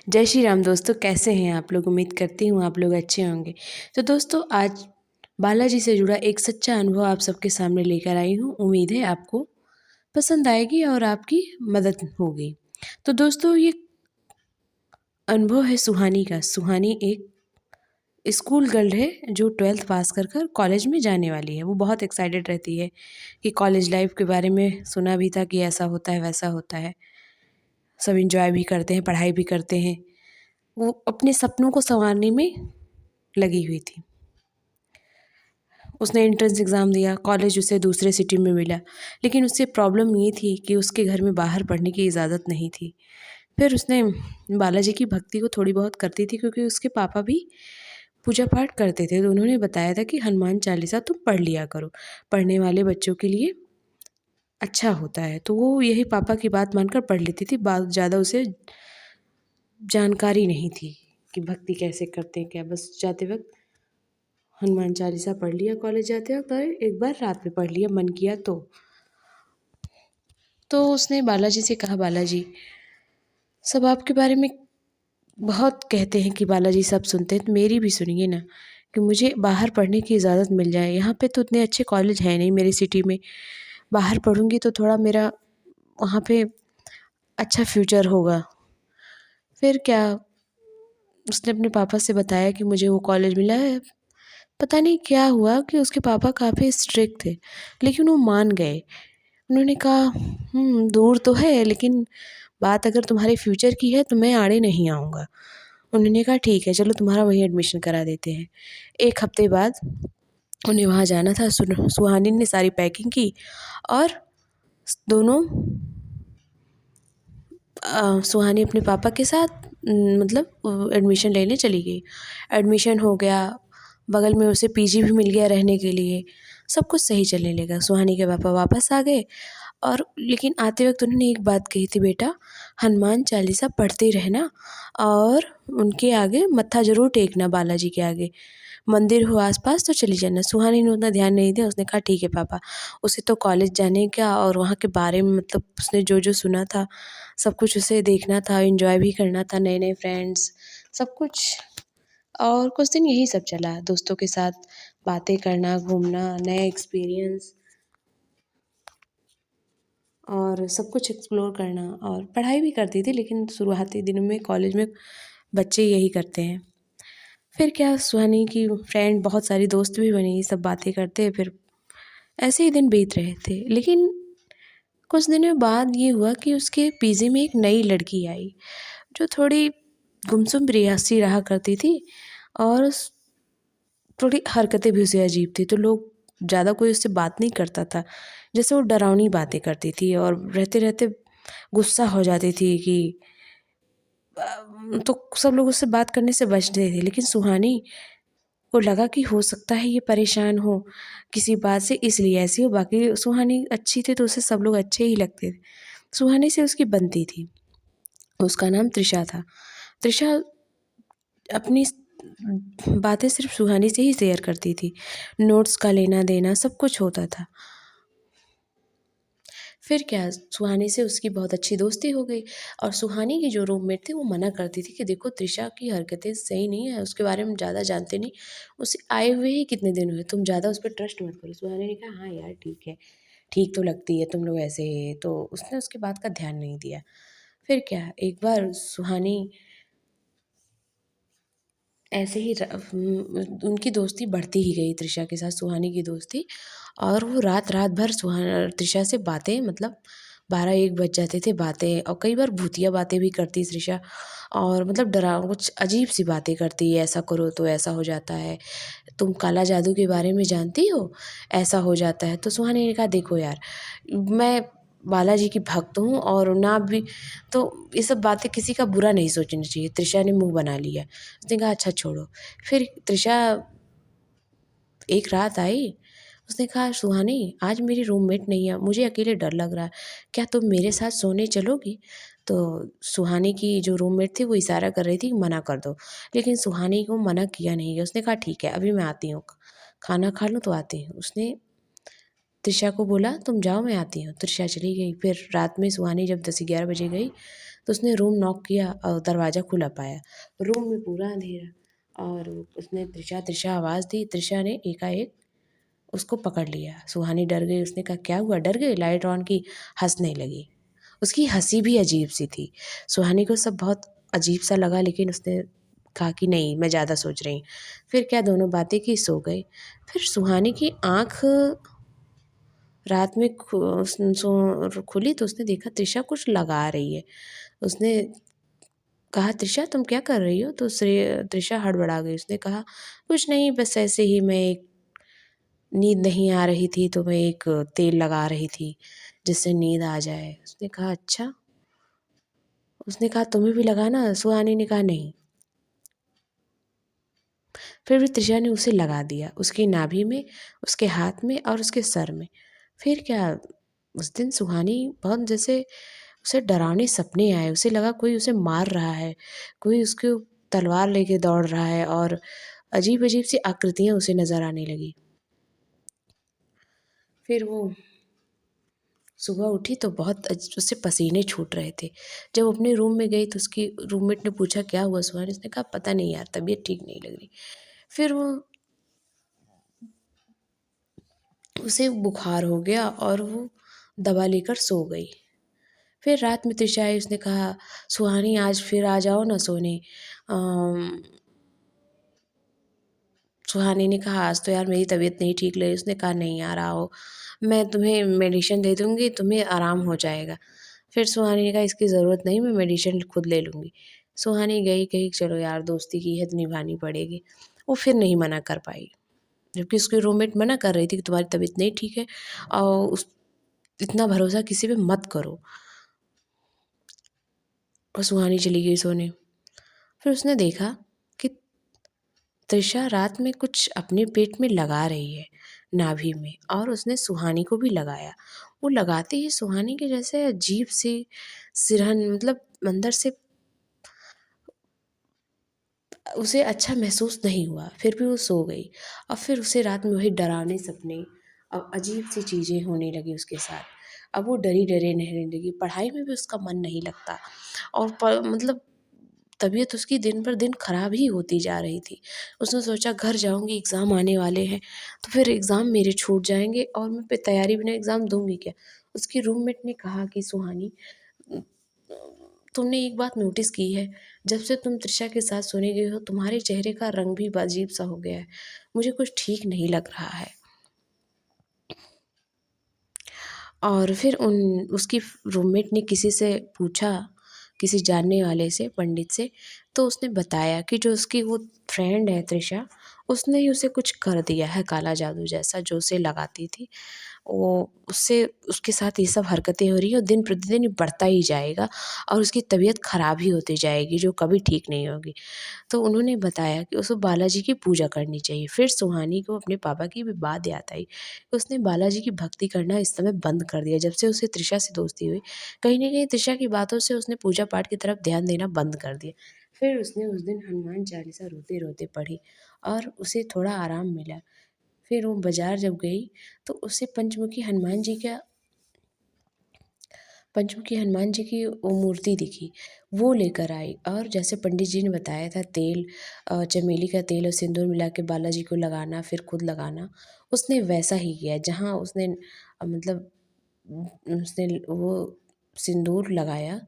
जय श्री राम दोस्तों, कैसे हैं आप लोग। उम्मीद करती हूँ आप लोग अच्छे होंगे। तो दोस्तों, आज बालाजी से जुड़ा एक सच्चा अनुभव आप सबके सामने लेकर आई हूँ। उम्मीद है आपको पसंद आएगी और आपकी मदद होगी। तो दोस्तों, ये अनुभव है सुहानी का। सुहानी एक स्कूल गर्ल है जो 12th पास कर कर कॉलेज में जाने वाली है। वो बहुत एक्साइटेड रहती है कि कॉलेज लाइफ के बारे में सुना भी था कि ऐसा होता है वैसा होता है, सब इंजॉय भी करते हैं, पढ़ाई भी करते हैं। वो अपने सपनों को संवारने में लगी हुई थी। उसने एंट्रेंस एग्ज़ाम दिया, कॉलेज उसे दूसरे सिटी में मिला, लेकिन उससे प्रॉब्लम ये थी कि उसके घर में बाहर पढ़ने की इजाज़त नहीं थी। फिर उसने बालाजी की भक्ति को थोड़ी बहुत करती थी, क्योंकि उसके पापा भी पूजा पाठ करते थे। तो उन्होंने बताया था कि हनुमान चालीसा तुम पढ़ लिया करो, पढ़ने वाले बच्चों के लिए अच्छा होता है। तो वो यही पापा की बात मानकर पढ़ लेती थी। बात ज़्यादा उसे जानकारी नहीं थी कि भक्ति कैसे करते हैं क्या। बस जाते वक्त हनुमान चालीसा पढ़ लिया, कॉलेज जाते वक्त, और एक बार रात में पढ़ लिया मन किया तो उसने बालाजी से कहा, बालाजी सब आपके बारे में बहुत कहते हैं कि बालाजी सब सुनते हैं, तो मेरी भी सुनिए ना, कि मुझे बाहर पढ़ने की इजाज़त मिल जाए। यहाँ पे तो इतने अच्छे कॉलेज हैं नहीं मेरी सिटी में। बाहर पढ़ूँगी तो थोड़ा मेरा वहाँ पे अच्छा फ्यूचर होगा। फिर क्या, उसने अपने पापा से बताया कि मुझे वो कॉलेज मिला है। पता नहीं क्या हुआ कि उसके पापा काफ़ी स्ट्रिक्ट थे, लेकिन वो मान गए। उन्होंने कहा, दूर तो है, लेकिन बात अगर तुम्हारे फ्यूचर की है तो मैं आड़े नहीं आऊँगा। उन्होंने कहा ठीक है, चलो तुम्हारा वहीं एडमिशन करा देते हैं। 1 हफ्ते बाद उन्हें वहाँ जाना था। सुहानी ने सारी पैकिंग की और दोनों सुहानी अपने पापा के साथ मतलब एडमिशन लेने चली गई। एडमिशन हो गया, बगल में उसे पीजी भी मिल गया रहने के लिए। सब कुछ सही चलने लगा। सुहानी के पापा वापस आ गए, और लेकिन आते वक्त उन्होंने एक बात कही थी, बेटा हनुमान चालीसा पढ़ते रहना और उनके आगे मत्था ज़रूर टेकना, बालाजी के आगे। मंदिर हो आस-पास तो चली जाना। सुहानी ने उतना ध्यान नहीं दिया। उसने कहा ठीक है पापा। उसे तो कॉलेज जाने का और वहाँ के बारे में मतलब उसने जो-जो सुना था, सब कुछ उसे देखना था, एन्जॉय भी करना था, नए-नए फ्रेंड्स, सब कुछ। और कुछ दिन यही सब चला, दोस्तों के साथ बातें करना, घूमना, नए एक्सपीरियंस और सब कुछ एक्सप्लोर करना। और पढ़ाई भी करती थी, लेकिन शुरुआती दिनों में कॉलेज में बच्चे यही करते हैं। फिर क्या, सुहानी की फ्रेंड बहुत सारी दोस्त भी बनी, सब बातें करते, फिर ऐसे ही दिन बीत रहे थे। लेकिन कुछ दिनों बाद ये हुआ कि उसके पीजी में एक नई लड़की आई, जो थोड़ी गुमसुम रियासी रहा करती थी, और थोड़ी हरकतें भी उसे अजीब थी। तो लोग ज़्यादा कोई उससे बात नहीं करता था। जैसे वो डरावनी बातें करती थी और रहते-रहते गुस्सा हो जाती थी कि तो सब लोग उससे बात करने से बचते थे। लेकिन सुहानी को लगा कि हो सकता है ये परेशान हो किसी बात से, इसलिए ऐसी हो। बाकी सुहानी अच्छी थी तो उसे सब लोग अच्छे ही लगते थे। सुहानी से उसकी बनती थी। उसका नाम तृषा था। तृषा अपनी बातें सिर्फ सुहानी से ही शेयर करती थी। नोट्स का लेना देना सब कुछ होता था। फिर क्या, सुहानी से उसकी बहुत अच्छी दोस्ती हो गई। और सुहानी की जो रूममेट थी वो मना करती थी कि देखो तृषा की हरकतें सही नहीं है, उसके बारे में ज़्यादा जानते नहीं, उसे आए हुए ही कितने दिन हुए, तुम ज़्यादा उस पर ट्रस्ट मत करो। सुहानी ने कहा हाँ यार ठीक है, ठीक तो लगती है, तुम लोग ऐसे ही। तो उसने उसकी बात का ध्यान नहीं दिया। फिर क्या, एक बार सुहानी ऐसे ही उनकी दोस्ती बढ़ती ही गई तृषा के साथ, सुहानी की दोस्ती। और वो रात-रात भर तृषा से बातें, मतलब 12-1 बज जाते थे बातें, और कई बार भूतिया बातें भी करती तृषा। और मतलब कुछ अजीब-सी बातें करती, ऐसा करो तो ऐसा हो जाता है, तुम काला जादू के बारे में जानती हो? ऐसा हो जाता है। तो सुहानी ने कहा देखो यार, मैं बालाजी की भक्त हूँ और ना भी, तो ये सब बातें किसी का बुरा नहीं सोचनी चाहिए। तृषा ने मुँह बना लिया। उसने कहा अच्छा छोड़ो। फिर तृषा एक रात आई, उसने कहा सुहानी आज मेरी रूममेट नहीं है, मुझे अकेले डर लग रहा है, क्या तुम मेरे साथ सोने चलोगी? तो सुहानी की जो रूममेट थी वो इशारा कर रही थी कि मना कर दो, लेकिन सुहानी को मना किया नहीं गया। उसने कहा ठीक है अभी मैं आती हूँ, खाना खा लूँ तो आती हूँ। उसने त्रिशा को बोला तुम जाओ मैं आती हूँ। त्रिशा चली गई। फिर रात में सुहानी जब 10-11 बजे गई तो उसने रूम नॉक किया और दरवाज़ा खुला पाया। रूम में पूरा अंधेरा और उसने त्रिशा त्रिशा आवाज़ दी। त्रिशा ने एकाएक उसको पकड़ लिया। सुहानी डर गई। उसने कहा क्या हुआ, डर गई? लाइट ऑन की, हंसने लगी। उसकी हंसी भी अजीब सी थी। सुहानी को सब बहुत अजीब सा लगा, लेकिन उसने कहा कि नहीं मैं ज़्यादा सोच रही। फिर क्या दोनों बातें की, सो गए। फिर सुहानी की आँख रात में खुली तो उसने देखा त्रिशा कुछ लगा रही है। उसने कहा त्रिशा तुम क्या कर रही हो? तो त्रिशा हड़बड़ा गई। उसने कहा कुछ नहीं, बस ऐसे ही मैं एक नींद नहीं आ रही थी तो मैं एक तेल लगा रही थी जिससे नींद आ जाए। उसने कहा अच्छा। उसने कहा तुम्हें भी लगाना? सुहानी ने कहा नहीं। फिर भी त्रिशा ने उसे लगा दिया, उसकी नाभि में, उसके हाथ में और उसके सर में। फिर क्या, उस दिन सुहानी बहुत जैसे उसे डरावने सपने आए। उसे लगा कोई उसे मार रहा है, कोई उसके तलवार लेके दौड़ रहा है और अजीब-अजीब सी आकृतियाँ उसे नज़र आने लगी। फिर वो सुबह उठी तो बहुत उससे पसीने छूट रहे थे। जब अपने रूम में गई तो उसकी रूममेट ने पूछा क्या हुआ सुहानी? उसने कहा पता नहीं यार, तबीयत ठीक नहीं लग रही। फिर वो उसे बुखार हो गया और वो दवा लेकर सो गई। फिर रात में त्रिशा आई। उसने कहा सुहानी आज फिर आ जाओ ना सोने। अम, सुहानी ने कहा आज तो यार मेरी तबीयत नहीं ठीक लगी। उसने कहा नहीं यार आओ, मैं तुम्हें मेडिसिन दे दूँगी, तुम्हें आराम हो जाएगा। फिर सुहानी ने कहा इसकी ज़रूरत नहीं, मैं मेडिसिन खुद ले लूँगी। सुहानी गई, कही चलो यार दोस्ती की है तो निभानी पड़ेगी। वो फिर नहीं मना कर पाई, जबकि उसकी रूममेट मना कर रही थी कि तुम्हारी तबीयत नहीं ठीक है और उस इतना भरोसा किसी पे मत करो। और सुहानी चली गई सोने। फिर उसने देखा कि त्रिशा रात में कुछ अपने पेट में लगा रही है, नाभि में, और उसने सुहानी को भी लगाया। वो लगाते ही सुहानी के जैसे अजीब सी सिरहन, मतलब अंदर से उसे अच्छा महसूस नहीं हुआ। फिर भी वो सो गई और फिर उसे रात में वही डरावने सपने और अजीब सी चीज़ें होने लगी उसके साथ। अब वो डरी-डरी रहने लगी, पढ़ाई में भी उसका मन नहीं लगता और मतलब तबीयत उसकी दिन पर दिन खराब ही होती जा रही थी। उसने सोचा घर जाऊँगी, एग्ज़ाम आने वाले हैं, तो फिर एग्ज़ाम मेरे छूट जाएँगे और मैं फिर तैयारी बिना एग्ज़ाम दूँगी क्या? उसकी रूममेट ने कहा कि सुहानी तुमने एक बात नोटिस की है, जब से तुम त्रिशा के साथ सोने गई हो तुम्हारे चेहरे का रंग भी अजीब-सा हो गया है। मुझे कुछ ठीक नहीं लग रहा है। और फिर उसकी रूममेट ने किसी से पूछा, किसी जानने वाले से, पंडित से, तो उसने बताया कि जो उसकी वो फ्रेंड है त्रिशा, उसने ही उसे कुछ कर दिया है काला जादू जैसा, जो उसे लगाती थी। वो उससे उसके साथ ये सब हरकतें हो रही हैं और दिन प्रतिदिन ये बढ़ता ही जाएगा और उसकी तबीयत ख़राब ही होती जाएगी, जो कभी ठीक नहीं होगी। तो उन्होंने बताया कि उसको बालाजी की पूजा करनी चाहिए। फिर सुहानी को अपने पापा की भी बात याद आई। उसने बालाजी की भक्ति करना इस समय बंद कर दिया, जब से उसे त्रिशा से दोस्ती हुई। कहीं न कहीं त्रिशा की बातों से उसने पूजा पाठ की तरफ ध्यान देना बंद कर दिया। फिर उसने उस दिन हनुमान चालीसा रोते-रोते पढ़ी और उसे थोड़ा आराम मिला। फिर वो बाज़ार जब गई तो उसे पंचमुखी हनुमान जी की वो मूर्ति दिखी, वो लेकर आई और जैसे पंडित जी ने बताया था तेल, चमेली का तेल और सिंदूर मिला के बालाजी को लगाना फिर खुद लगाना, उसने वैसा ही किया। जहाँ उसने मतलब उसने वो सिंदूर लगाया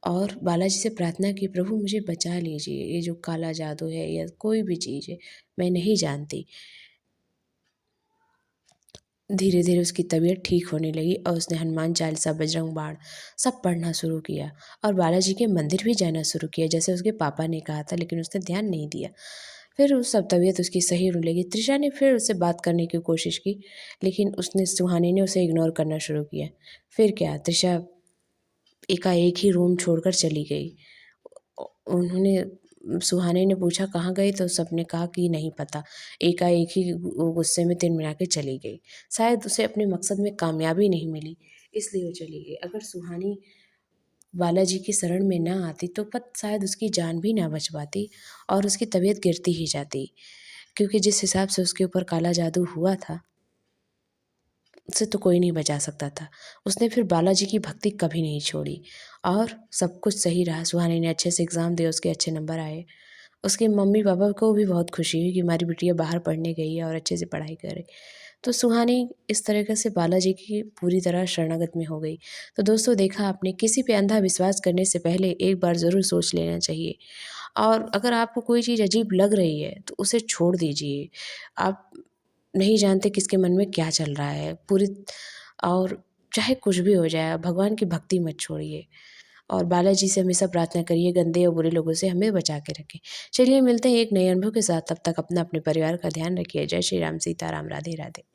और बालाजी से प्रार्थना की प्रभु मुझे बचा लीजिए, ये जो काला जादू है या कोई भी चीज़ है, मैं नहीं जानती। धीरे-धीरे उसकी तबीयत ठीक होने लगी और उसने हनुमान चालीसा, बजरंग बाण सब पढ़ना शुरू किया और बालाजी के मंदिर भी जाना शुरू किया जैसे उसके पापा ने कहा था, लेकिन उसने ध्यान नहीं दिया। फिर वो सब तबीयत उसकी सही होने लगी। त्रिशा ने फिर उससे बात करने की कोशिश की, लेकिन सुहानी ने उसे इग्नोर करना शुरू किया। फिर क्या, त्रिशा एकाएक ही रूम छोड़कर चली गई। उन्होंने सुहानी ने पूछा कहाँ गई? तो सबने कहा कि नहीं पता। एकाएक ही वो गुस्से में तिनमिना के चली गई। शायद उसे अपने मकसद में कामयाबी नहीं मिली, इसलिए वो चली गई। अगर सुहानी बालाजी की शरण में ना आती तो शायद उसकी जान भी ना बच पाती और उसकी तबीयत गिरती ही जाती, क्योंकि जिस हिसाब से उसके ऊपर काला जादू हुआ था से तो कोई नहीं बचा सकता था। उसने फिर बालाजी की भक्ति कभी नहीं छोड़ी और सब कुछ सही रहा। सुहानी ने अच्छे से एग्ज़ाम दिए, उसके अच्छे नंबर आए। उसके मम्मी-पापा को भी बहुत खुशी हुई कि हमारी बिटिया बाहर पढ़ने गई है और अच्छे से पढ़ाई कर रही। तो सुहानी इस तरीके से बालाजी की पूरी तरह शरणागत में हो गई। तो दोस्तों देखा आपने, किसी पे अंधा विश्वास करने से पहले एक बार ज़रूर सोच लेना चाहिए और अगर आपको कोई चीज़ अजीब लग रही है तो उसे छोड़ दीजिए। आप नहीं जानते किसके मन में क्या चल रहा है, पूरी और चाहे कुछ भी हो जाए, भगवान की भक्ति मत छोड़िए और बालाजी से हमेशा प्रार्थना करिए गंदे और बुरे लोगों से हमें बचा के रखें। चलिए मिलते हैं एक नए अनुभव के साथ, तब तक अपना अपने परिवार का ध्यान रखिए। जय श्री राम, सीता राम, राधे राधे।